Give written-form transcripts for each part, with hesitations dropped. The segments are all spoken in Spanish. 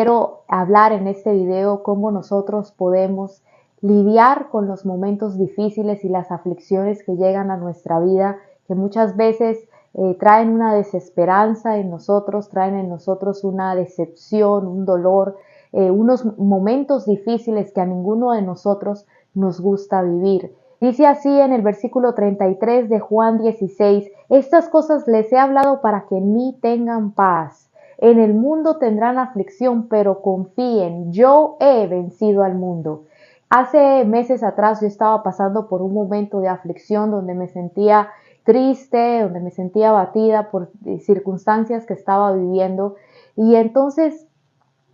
quiero hablar en este video cómo nosotros podemos lidiar con los momentos difíciles y las aflicciones que llegan a nuestra vida, que muchas veces traen una desesperanza en nosotros, traen en nosotros una decepción, un dolor, unos momentos difíciles que a ninguno de nosotros nos gusta vivir. Dice así en el versículo 33 de Juan 16, estas cosas les he hablado para que en mí tengan paz. En el mundo tendrán aflicción, pero confíen, yo he vencido al mundo. Hace meses atrás yo estaba pasando por un momento de aflicción donde me sentía triste, donde me sentía abatida por circunstancias que estaba viviendo. Y entonces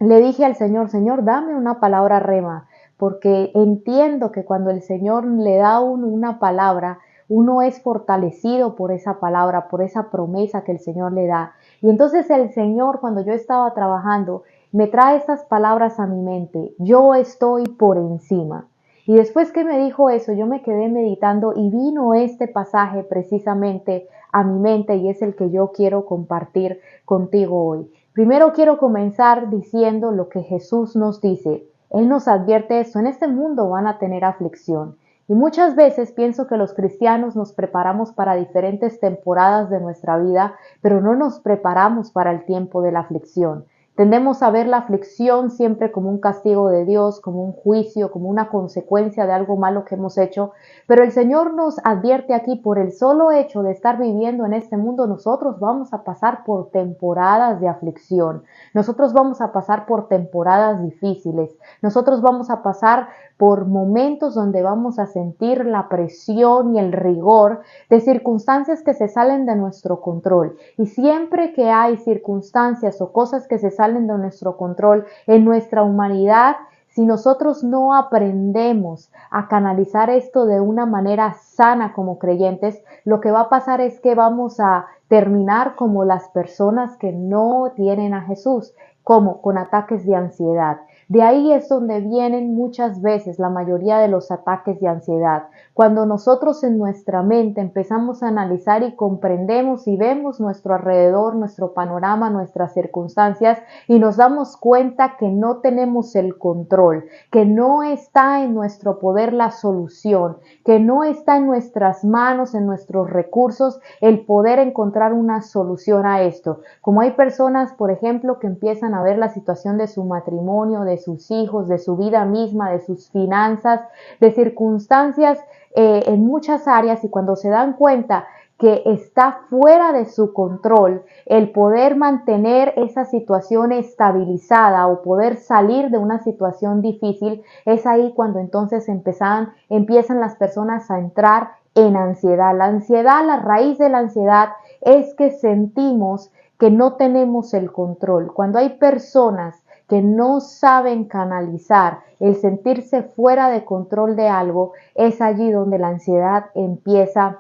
le dije al Señor, Señor, dame una palabra rema, porque entiendo que cuando el Señor le da a uno una palabra, uno es fortalecido por esa palabra, por esa promesa que el Señor le da. Y entonces el Señor, cuando yo estaba trabajando, me trae estas palabras a mi mente, yo estoy por encima. Y después que me dijo eso, yo me quedé meditando y vino este pasaje precisamente a mi mente y es el que yo quiero compartir contigo hoy. Primero quiero comenzar diciendo lo que Jesús nos dice. Él nos advierte esto, en este mundo van a tener aflicción. Y muchas veces pienso que los cristianos nos preparamos para diferentes temporadas de nuestra vida, pero no nos preparamos para el tiempo de la aflicción. Tendemos a ver la aflicción siempre como un castigo de Dios, como un juicio, como una consecuencia de algo malo que hemos hecho, pero el Señor nos advierte aquí por el solo hecho de estar viviendo en este mundo, nosotros vamos a pasar por temporadas de aflicción, nosotros vamos a pasar por temporadas difíciles, nosotros vamos a pasar por momentos donde vamos a sentir la presión y el rigor de circunstancias que se salen de nuestro control. Y siempre que hay circunstancias o cosas que se salen de nuestro control en nuestra humanidad, si nosotros no aprendemos a canalizar esto de una manera sana como creyentes, lo que va a pasar es que vamos a terminar como las personas que no tienen a Jesús, como con ataques de ansiedad. De ahí es donde vienen muchas veces la mayoría de los ataques de ansiedad. Cuando nosotros en nuestra mente empezamos a analizar y comprendemos y vemos nuestro alrededor, nuestro panorama, nuestras circunstancias y nos damos cuenta que no tenemos el control, que no está en nuestro poder la solución, que no está en nuestras manos, en nuestros recursos, el poder encontrar una solución a esto. Como hay personas, por ejemplo, que empiezan a ver la situación de su matrimonio, de sus hijos, de su vida misma, de sus finanzas, de circunstancias en muchas áreas y cuando se dan cuenta que está fuera de su control el poder mantener esa situación estabilizada o poder salir de una situación difícil, es ahí cuando entonces empiezan las personas a entrar en ansiedad. La ansiedad, la raíz de la ansiedad es que sentimos que no tenemos el control. Cuando hay personas que no saben canalizar el sentirse fuera de control de algo, es allí donde la ansiedad empieza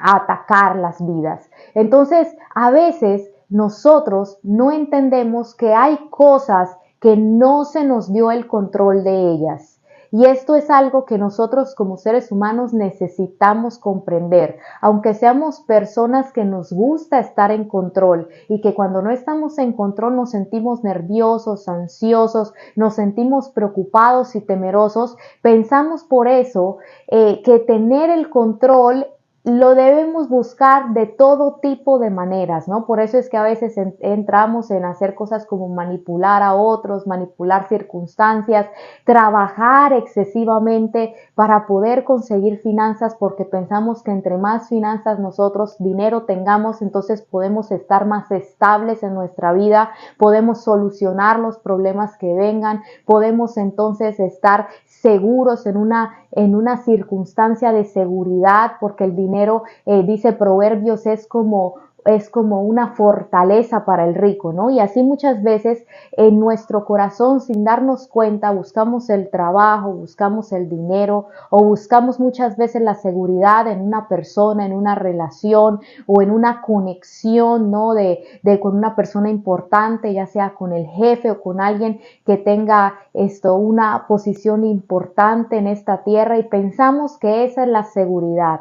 a atacar las vidas. Entonces, a veces nosotros no entendemos que hay cosas que no se nos dio el control de ellas. Y esto es algo que nosotros como seres humanos necesitamos comprender. Aunque seamos personas que nos gusta estar en control y que cuando no estamos en control nos sentimos nerviosos, ansiosos, nos sentimos preocupados y temerosos, pensamos por eso que tener el control lo debemos buscar de todo tipo de maneras, ¿no? Por eso es que a veces entramos en hacer cosas como manipular a otros, manipular circunstancias, trabajar excesivamente para poder conseguir finanzas porque pensamos que entre más finanzas nosotros, dinero tengamos, entonces podemos estar más estables en nuestra vida, podemos solucionar los problemas que vengan, podemos entonces estar seguros en una circunstancia de seguridad porque el dinero, dice Proverbios, es como una fortaleza para el rico, ¿no? Y así muchas veces en nuestro corazón, sin darnos cuenta, buscamos el trabajo, buscamos el dinero o buscamos muchas veces la seguridad en una persona, en una relación o en una conexión, ¿no? Con una persona importante, ya sea con el jefe o con alguien que tenga una posición importante en esta tierra y pensamos que esa es la seguridad.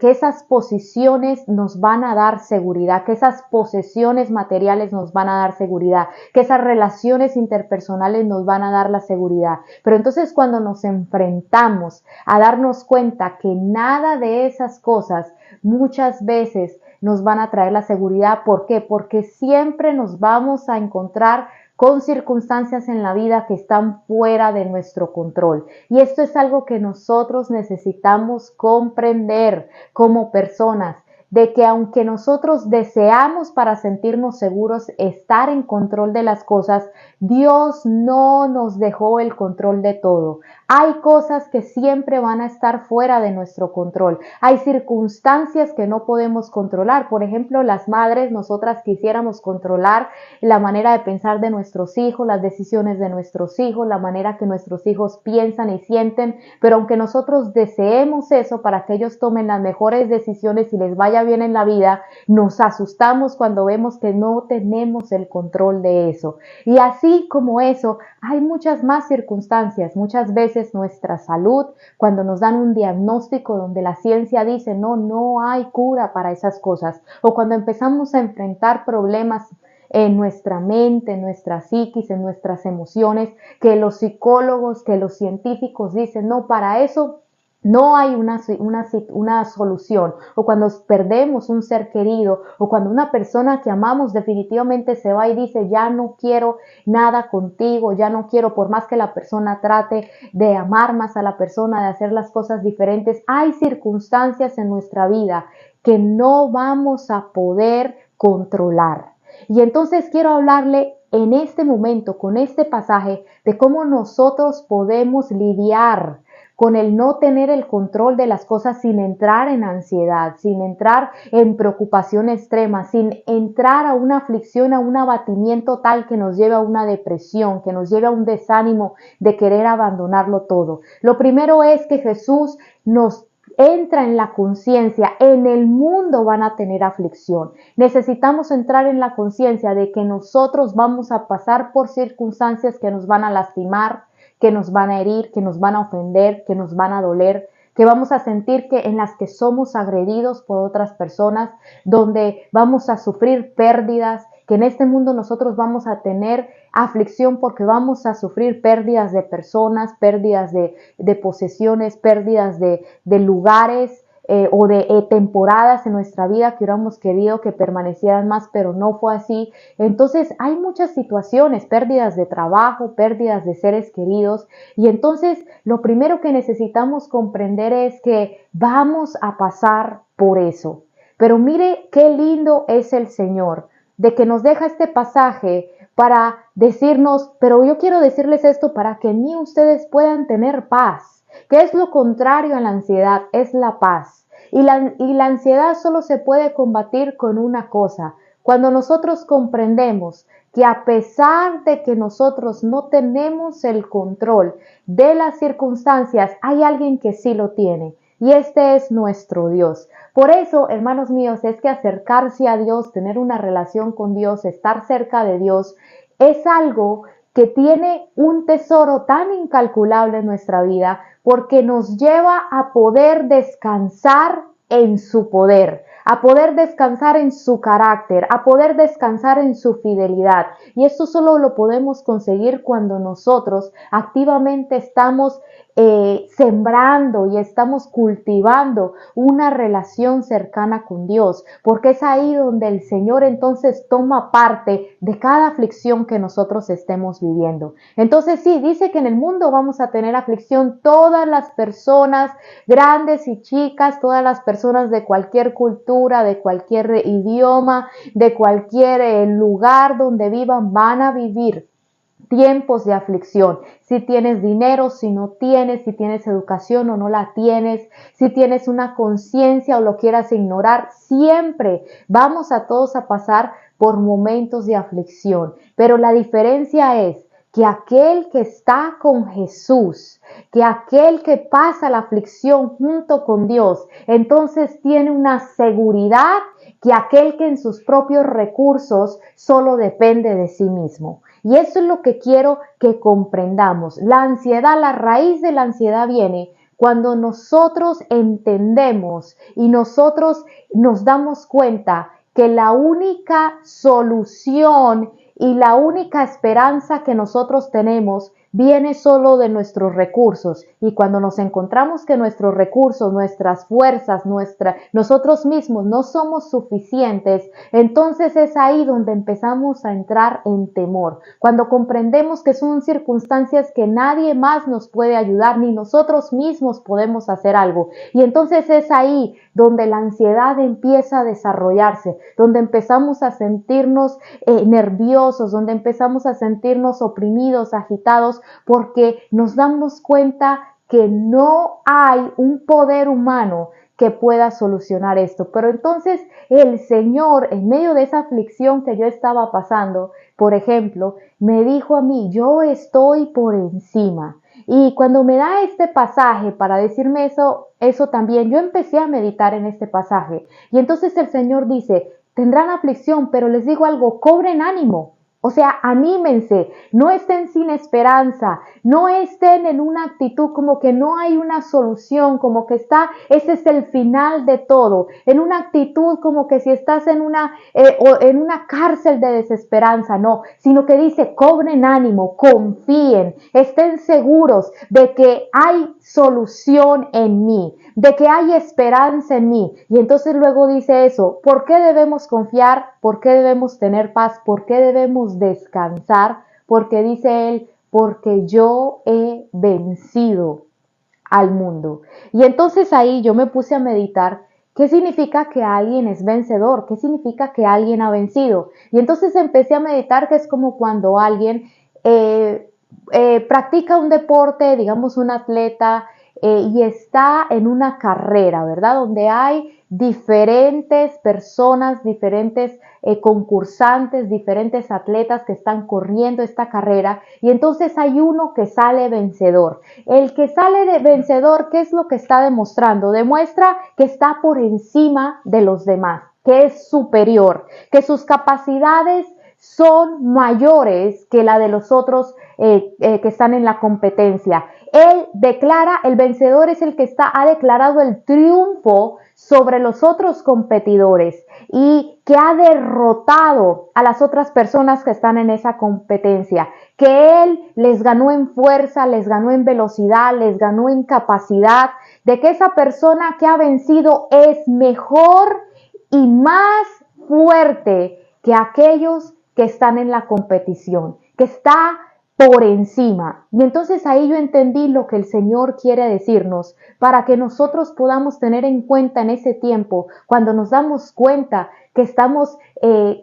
que esas posiciones nos van a dar seguridad, que esas posesiones materiales nos van a dar seguridad, que esas relaciones interpersonales nos van a dar la seguridad. Pero entonces cuando nos enfrentamos a darnos cuenta que nada de esas cosas muchas veces nos van a traer la seguridad. ¿Por qué? Porque siempre nos vamos a encontrar con circunstancias en la vida que están fuera de nuestro control. Y esto es algo que nosotros necesitamos comprender como personas, de que aunque nosotros deseamos para sentirnos seguros estar en control de las cosas, Dios no nos dejó el control de todo. Hay cosas que siempre van a estar fuera de nuestro control. Hay circunstancias que no podemos controlar. Por ejemplo, las madres, nosotras quisiéramos controlar la manera de pensar de nuestros hijos, las decisiones de nuestros hijos, la manera que nuestros hijos piensan y sienten, pero aunque nosotros deseemos eso para que ellos tomen las mejores decisiones y les vaya bien en la vida, nos asustamos cuando vemos que no tenemos el control de eso. Y así como eso, hay muchas más circunstancias. Muchas veces nuestra salud, cuando nos dan un diagnóstico donde la ciencia dice no hay cura para esas cosas, o cuando empezamos a enfrentar problemas en nuestra mente, en nuestra psiquis, en nuestras emociones, que los psicólogos, que los científicos dicen, no, para eso no hay una solución, o cuando perdemos un ser querido, o cuando una persona que amamos definitivamente se va y dice, ya no quiero nada contigo, ya no quiero, por más que la persona trate de amar más a la persona, de hacer las cosas diferentes, hay circunstancias en nuestra vida que no vamos a poder controlar. Y entonces quiero hablarle en este momento, con este pasaje, de cómo nosotros podemos lidiar con el no tener el control de las cosas sin entrar en ansiedad, sin entrar en preocupación extrema, sin entrar a una aflicción, a un abatimiento tal que nos lleve a una depresión, que nos lleve a un desánimo de querer abandonarlo todo. Lo primero es que Jesús nos entra en la conciencia, en el mundo van a tener aflicción. Necesitamos entrar en la conciencia de que nosotros vamos a pasar por circunstancias que nos van a lastimar, que nos van a herir, que nos van a ofender, que nos van a doler, que vamos a sentir que en las que somos agredidos por otras personas, donde vamos a sufrir pérdidas, que en este mundo nosotros vamos a tener aflicción porque vamos a sufrir pérdidas de personas, pérdidas de posesiones, pérdidas de lugares, o de temporadas en nuestra vida que hubiéramos querido que permanecieran más, pero no fue así. Entonces hay muchas situaciones, pérdidas de trabajo, pérdidas de seres queridos, y entonces lo primero que necesitamos comprender es que vamos a pasar por eso. Pero mire qué lindo es el Señor, de que nos deja este pasaje para decirnos, pero yo quiero decirles esto para que en mí ustedes puedan tener paz. ¿Qué es lo contrario a la ansiedad? Es la paz. Y la ansiedad solo se puede combatir con una cosa. Cuando nosotros comprendemos que a pesar de que nosotros no tenemos el control de las circunstancias, hay alguien que sí lo tiene. Y este es nuestro Dios. Por eso, hermanos míos, es que acercarse a Dios, tener una relación con Dios, estar cerca de Dios, es algo que tiene un tesoro tan incalculable en nuestra vida porque nos lleva a poder descansar en su poder, a poder descansar en su carácter, a poder descansar en su fidelidad. Y esto solo lo podemos conseguir cuando nosotros activamente estamos sembrando y estamos cultivando una relación cercana con Dios, porque es ahí donde el Señor entonces toma parte de cada aflicción que nosotros estemos viviendo. Entonces sí, dice que en el mundo vamos a tener aflicción todas las personas, grandes y chicas, todas las personas de cualquier cultura, de cualquier idioma, de cualquier lugar donde vivan, van a vivir tiempos de aflicción. Si tienes dinero, si no tienes, si tienes educación o no la tienes, si tienes una conciencia o lo quieras ignorar, siempre vamos a todos a pasar por momentos de aflicción. Pero la diferencia es que aquel que está con Jesús, que aquel que pasa la aflicción junto con Dios, entonces tiene una seguridad que aquel que en sus propios recursos solo depende de sí mismo. Y eso es lo que quiero que comprendamos. La ansiedad, la raíz de la ansiedad viene cuando nosotros entendemos y nosotros nos damos cuenta que la única solución y la única esperanza que nosotros tenemos viene solo de nuestros recursos. Y cuando nos encontramos que nuestros recursos, nuestras fuerzas, nosotros mismos no somos suficientes, entonces es ahí donde empezamos a entrar en temor. Cuando comprendemos que son circunstancias que nadie más nos puede ayudar, ni nosotros mismos podemos hacer algo. Y entonces es ahí donde la ansiedad empieza a desarrollarse, donde empezamos a sentirnos nerviosos, donde empezamos a sentirnos oprimidos, agitados, porque nos damos cuenta que no hay un poder humano que pueda solucionar esto. Pero entonces el Señor, en medio de esa aflicción que yo estaba pasando, por ejemplo, me dijo a mí, yo estoy por encima. Y cuando me da este pasaje para decirme eso también, yo empecé a meditar en este pasaje. Y entonces el Señor dice, tendrán aflicción, pero les digo algo, cobren ánimo. O sea, anímense, no estén sin esperanza, no estén en una actitud como que no hay una solución, como que ese es el final de todo, en una actitud como que si estás en una cárcel de desesperanza, no, sino que dice, cobren ánimo, confíen, estén seguros de que hay solución en mí, de que hay esperanza en mí. Y entonces luego dice eso, ¿por qué debemos confiar? ¿Por qué debemos tener paz? ¿Por qué debemos descansar? Porque dice él, porque yo he vencido al mundo. Y entonces ahí yo me puse a meditar, ¿qué significa que alguien es vencedor? ¿Qué significa que alguien ha vencido? Y entonces empecé a meditar que es como cuando alguien practica un deporte, digamos un atleta, y está en una carrera, ¿verdad? Donde hay diferentes personas, diferentes concursantes, diferentes atletas que están corriendo esta carrera y entonces hay uno que sale vencedor. El que sale de vencedor, ¿qué es lo que está demostrando? Demuestra que está por encima de los demás, que es superior, que sus capacidades son mayores que la de los otros que están en la competencia. Él declara, el vencedor es el que ha declarado el triunfo sobre los otros competidores y que ha derrotado a las otras personas que están en esa competencia, que él les ganó en fuerza, les ganó en velocidad, les ganó en capacidad, de que esa persona que ha vencido es mejor y más fuerte que aquellos que están en la competición, que está por encima. Y entonces ahí yo entendí lo que el Señor quiere decirnos para que nosotros podamos tener en cuenta en ese tiempo, cuando nos damos cuenta que estamos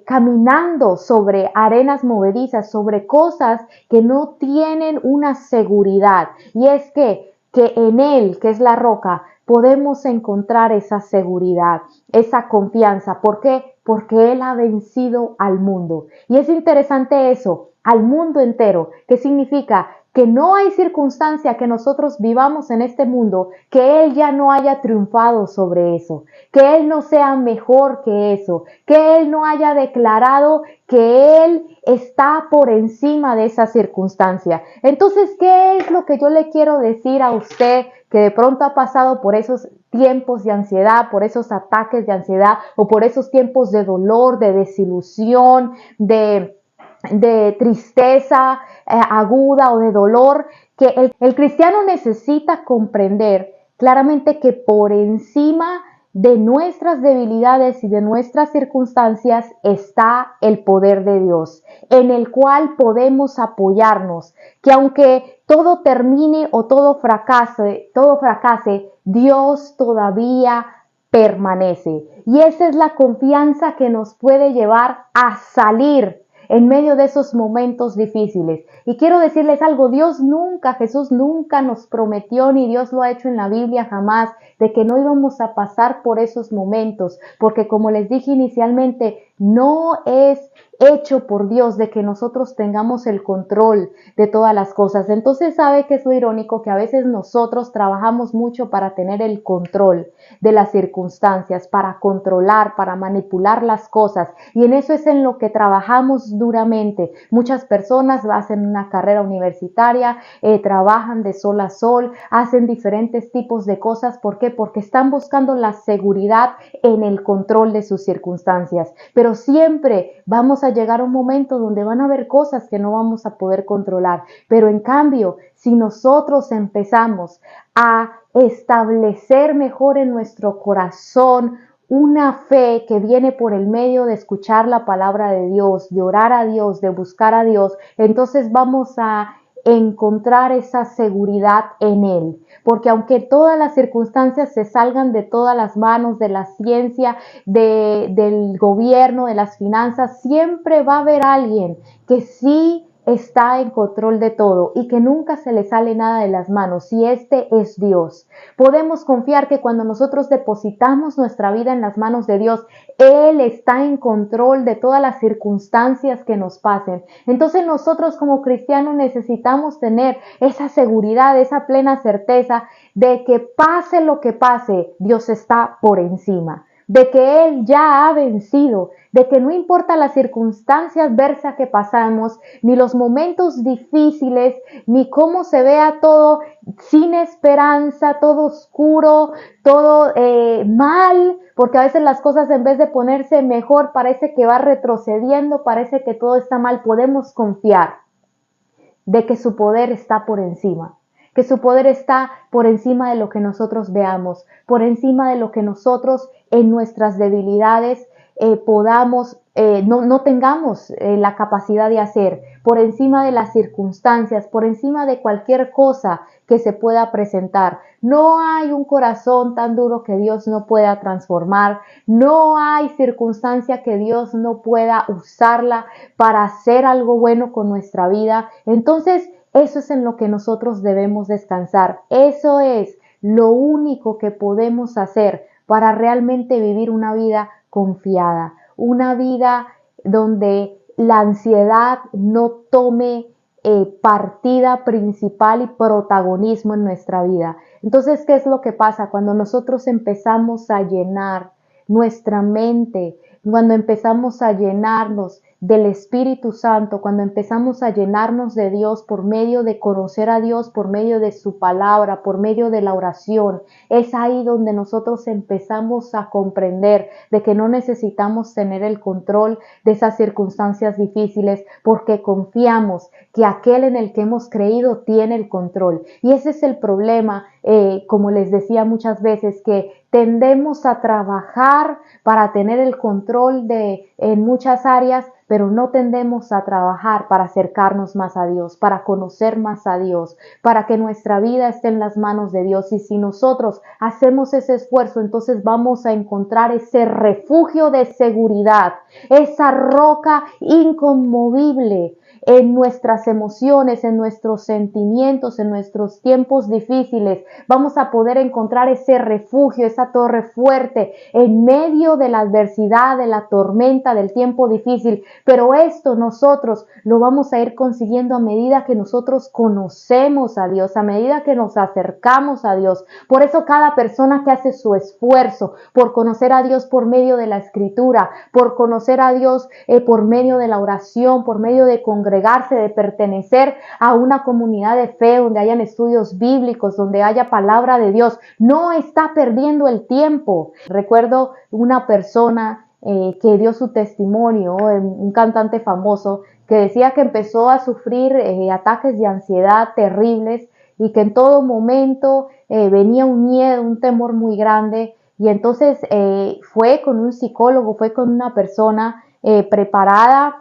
caminando sobre arenas movedizas, sobre cosas que no tienen una seguridad. Y es que en Él, que es la roca, podemos encontrar esa seguridad, esa confianza. ¿Por qué? Porque Él ha vencido al mundo. Y es interesante eso, al mundo entero, que significa que no hay circunstancia que nosotros vivamos en este mundo que Él ya no haya triunfado sobre eso, que Él no sea mejor que eso, que Él no haya declarado que Él está por encima de esa circunstancia. Entonces, ¿qué es lo que yo le quiero decir a usted que de pronto ha pasado por esos tiempos de ansiedad, por esos ataques de ansiedad o por esos tiempos de dolor, de desilusión, de tristeza aguda o de dolor, que el cristiano necesita comprender claramente que por encima de nuestras debilidades y de nuestras circunstancias está el poder de Dios, en el cual podemos apoyarnos, que aunque todo termine o todo fracase, Dios todavía permanece. Y esa es la confianza que nos puede llevar a salir en medio de esos momentos difíciles. Y quiero decirles algo, Jesús nunca nos prometió, ni Dios lo ha hecho en la Biblia jamás, de que no íbamos a pasar por esos momentos, porque como les dije inicialmente, no es hecho por Dios de que nosotros tengamos el control de todas las cosas. Entonces, ¿sabe qué es lo irónico? Que a veces nosotros trabajamos mucho para tener el control de las circunstancias, para controlar, para manipular las cosas. Y en eso es en lo que trabajamos duramente. Muchas personas hacen una carrera universitaria, trabajan de sol a sol, hacen diferentes tipos de cosas. ¿Por qué? Porque están buscando la seguridad en el control de sus circunstancias. Pero siempre vamos a llegar a un momento donde van a haber cosas que no vamos a poder controlar. Pero en cambio, si nosotros empezamos a establecer mejor en nuestro corazón una fe que viene por el medio de escuchar la palabra de Dios, de orar a Dios, de buscar a Dios, entonces vamos a encontrar esa seguridad en Él. Porque aunque todas las circunstancias se salgan de todas las manos, de la ciencia, del gobierno, de las finanzas, siempre va a haber alguien que sí está en control de todo y que nunca se le sale nada de las manos, y este es Dios. Podemos confiar que cuando nosotros depositamos nuestra vida en las manos de Dios, Él está en control de todas las circunstancias que nos pasen. Entonces nosotros como cristianos necesitamos tener esa seguridad, esa plena certeza de que pase lo que pase, Dios está por encima, de que Él ya ha vencido, de que no importa las circunstancias adversas que pasamos, ni los momentos difíciles, ni cómo se vea todo sin esperanza, todo oscuro, todo mal, porque a veces las cosas en vez de ponerse mejor parece que va retrocediendo, parece que todo está mal. Podemos confiar de que su poder está por encima, que su poder está por encima de lo que nosotros veamos, por encima de lo que nosotros en nuestras debilidades no tengamos la capacidad de hacer, por encima de las circunstancias, por encima de cualquier cosa que se pueda presentar. No hay un corazón tan duro que Dios no pueda transformar, no hay circunstancia que Dios no pueda usarla para hacer algo bueno con nuestra vida. Entonces, eso es en lo que nosotros debemos descansar. Eso es lo único que podemos hacer para realmente vivir una vida confiada, una vida donde la ansiedad no tome partida principal y protagonismo en nuestra vida. Entonces, ¿qué es lo que pasa? Cuando nosotros empezamos a llenar nuestra mente, cuando empezamos a llenarnos del Espíritu Santo, cuando empezamos a llenarnos de Dios por medio de conocer a Dios, por medio de su palabra, por medio de la oración, es ahí donde nosotros empezamos a comprender de que no necesitamos tener el control de esas circunstancias difíciles, porque confiamos que aquel en el que hemos creído tiene el control. Y ese es el problema, como les decía muchas veces, que tendemos a trabajar para tener el control en muchas áreas, pero no tendemos a trabajar para acercarnos más a Dios, para conocer más a Dios, para que nuestra vida esté en las manos de Dios. Y si nosotros hacemos ese esfuerzo, entonces vamos a encontrar ese refugio de seguridad, esa roca inconmovible en nuestras emociones, en nuestros sentimientos, en nuestros tiempos difíciles. Vamos a poder encontrar ese refugio, esa torre fuerte en medio de la adversidad, de la tormenta, del tiempo difícil. Pero esto nosotros lo vamos a ir consiguiendo a medida que nosotros conocemos a Dios, a medida que nos acercamos a Dios. Por eso cada persona que hace su esfuerzo por conocer a Dios por medio de la Escritura, por conocer a Dios por medio de la oración, por medio de congregarse, de pertenecer a una comunidad de fe donde hayan estudios bíblicos, donde haya palabra de Dios, no está perdiendo el tiempo. Recuerdo una persona que dio su testimonio, un cantante famoso, que decía que empezó a sufrir ataques de ansiedad terribles y que en todo momento venía un miedo, un temor muy grande. Y entonces fue con un psicólogo, fue con una persona preparada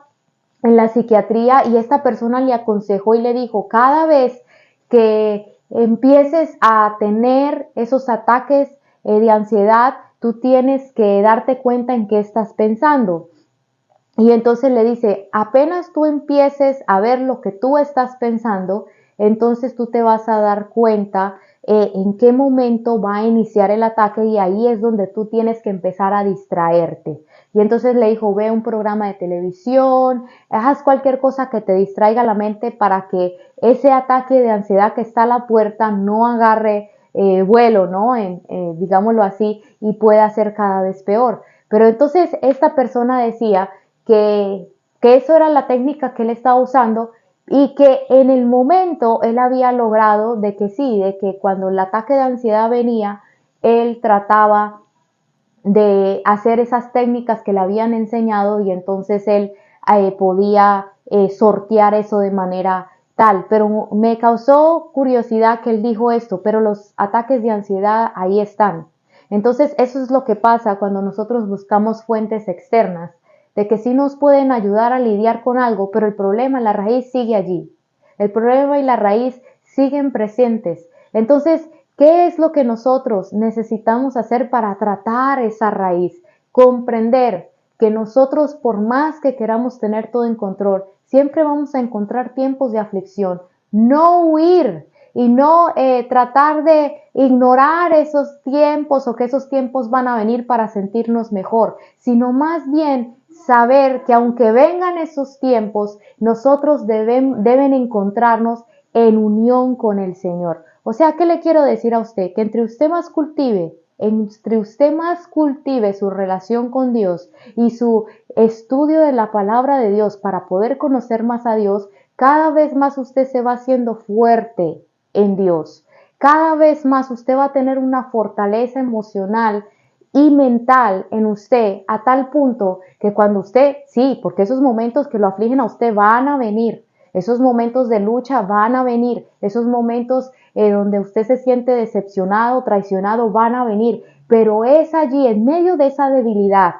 en la psiquiatría, y esta persona le aconsejó y le dijo: cada vez que empieces a tener esos ataques de ansiedad, tú tienes que darte cuenta en qué estás pensando. Y entonces le dice: apenas tú empieces a ver lo que tú estás pensando, entonces tú te vas a dar cuenta en qué momento va a iniciar el ataque y ahí es donde tú tienes que empezar a distraerte. Y entonces le dijo, ve un programa de televisión, haz cualquier cosa que te distraiga la mente para que ese ataque de ansiedad que está a la puerta no agarre vuelo, ¿no? Digámoslo así, y pueda ser cada vez peor. Pero entonces esta persona decía que eso era la técnica que él estaba usando y que en el momento él había logrado de que sí, de que cuando el ataque de ansiedad venía, él trataba de hacer esas técnicas que le habían enseñado y entonces él podía sortear eso de manera tal. Pero me causó curiosidad que él dijo esto, pero los ataques de ansiedad ahí están. Entonces eso es lo que pasa cuando nosotros buscamos fuentes externas, de que sí nos pueden ayudar a lidiar con algo, pero el problema, la raíz sigue allí. El problema y la raíz siguen presentes. Entonces, ¿qué es lo que nosotros necesitamos hacer para tratar esa raíz? Comprender que nosotros, por más que queramos tener todo en control, siempre vamos a encontrar tiempos de aflicción. No huir y no tratar de ignorar esos tiempos o que esos tiempos van a venir para sentirnos mejor, sino más bien saber que aunque vengan esos tiempos, nosotros deben encontrarnos en unión con el Señor. O sea, ¿qué le quiero decir a usted? Que entre usted más cultive su relación con Dios y su estudio de la palabra de Dios para poder conocer más a Dios, cada vez más usted se va haciendo fuerte en Dios. Cada vez más usted va a tener una fortaleza emocional y mental en usted a tal punto que cuando usted, sí, porque esos momentos que lo afligen a usted van a venir, esos momentos de lucha van a venir, esos momentos donde usted se siente decepcionado, traicionado, van a venir, pero es allí, en medio de esa debilidad,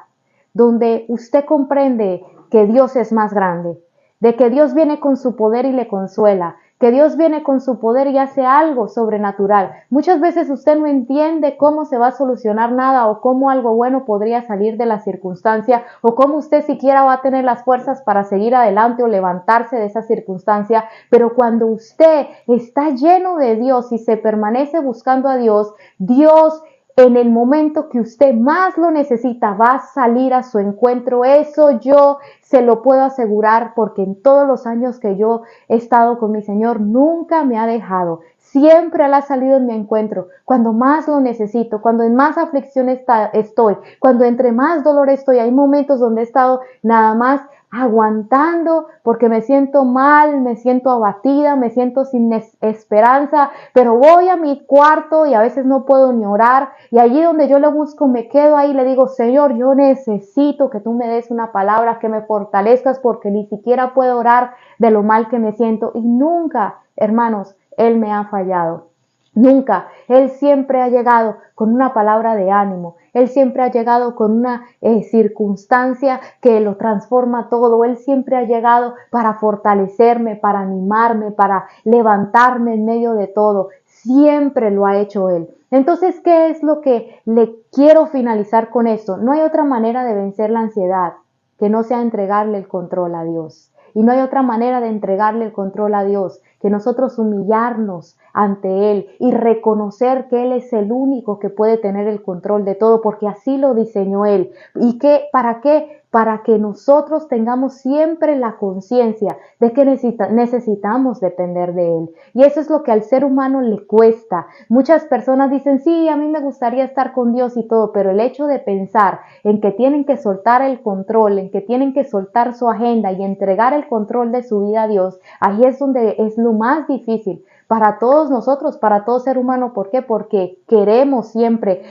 donde usted comprende que Dios es más grande, de que Dios viene con su poder y le consuela, que Dios viene con su poder y hace algo sobrenatural. Muchas veces usted no entiende cómo se va a solucionar nada o cómo algo bueno podría salir de la circunstancia o cómo usted siquiera va a tener las fuerzas para seguir adelante o levantarse de esa circunstancia, pero cuando usted está lleno de Dios y se permanece buscando a Dios, Dios en el momento que usted más lo necesita va a salir a su encuentro. Eso yo se lo puedo asegurar porque en todos los años que yo he estado con mi Señor nunca me ha dejado. Siempre Él ha salido en mi encuentro cuando más lo necesito, cuando en más aflicción estoy, cuando entre más dolor estoy. Hay momentos donde he estado nada más aguantando porque me siento mal, me siento abatida, me siento sin esperanza, pero voy a mi cuarto y a veces no puedo ni orar y allí donde yo le busco me quedo ahí y le digo, Señor, yo necesito que tú me des una palabra, que me fortalezcas porque ni siquiera puedo orar de lo mal que me siento y nunca, hermanos, Él me ha fallado. Nunca. Él siempre ha llegado con una palabra de ánimo. Él siempre ha llegado con una circunstancia que lo transforma todo. Él siempre ha llegado para fortalecerme, para animarme, para levantarme en medio de todo. Siempre lo ha hecho Él. Entonces, ¿qué es lo que le quiero finalizar con esto? No hay otra manera de vencer la ansiedad que no sea entregarle el control a Dios. Y no hay otra manera de entregarle el control a Dios que nosotros humillarnos ante Él y reconocer que Él es el único que puede tener el control de todo, porque así lo diseñó Él. ¿Y para qué? Para que nosotros tengamos siempre la conciencia de que necesitamos depender de Él. Y eso es lo que al ser humano le cuesta. Muchas personas dicen, sí, a mí me gustaría estar con Dios y todo, pero el hecho de pensar en que tienen que soltar el control, en que tienen que soltar su agenda y entregar el control de su vida a Dios, ahí es donde es lo más difícil para todos nosotros, para todo ser humano. ¿Por qué? Porque queremos siempre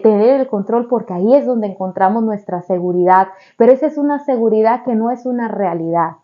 tener el control, porque ahí es donde encontramos nuestra seguridad, pero esa es una seguridad que no es una realidad,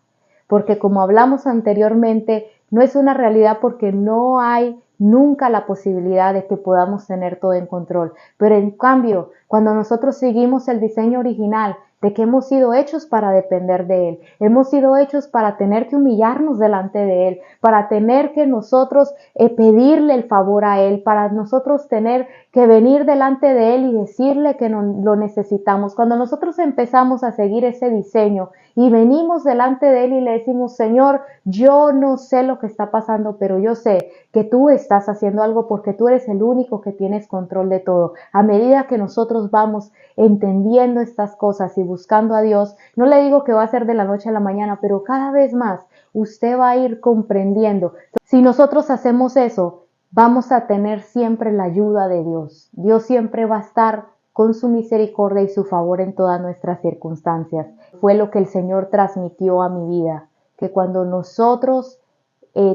porque como hablamos anteriormente, no es una realidad porque no hay nunca la posibilidad de que podamos tener todo en control. Pero en cambio, cuando nosotros seguimos el diseño original de que hemos sido hechos para depender de Él, hemos sido hechos para tener que humillarnos delante de Él, para tener que nosotros pedirle el favor a Él, para nosotros tener que venir delante de Él y decirle que lo necesitamos. Cuando nosotros empezamos a seguir ese diseño y venimos delante de Él y le decimos, Señor, yo no sé lo que está pasando, pero yo sé que tú estás haciendo algo porque tú eres el único que tienes control de todo. A medida que nosotros vamos entendiendo estas cosas y buscando a Dios, no le digo que va a ser de la noche a la mañana, pero cada vez más usted va a ir comprendiendo. Si nosotros hacemos eso, vamos a tener siempre la ayuda de Dios. Dios siempre va a estar con su misericordia y su favor en todas nuestras circunstancias. Fue lo que el Señor transmitió a mi vida, que cuando nosotros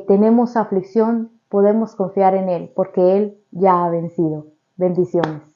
tenemos aflicción, podemos confiar en Él, porque Él ya ha vencido. Bendiciones.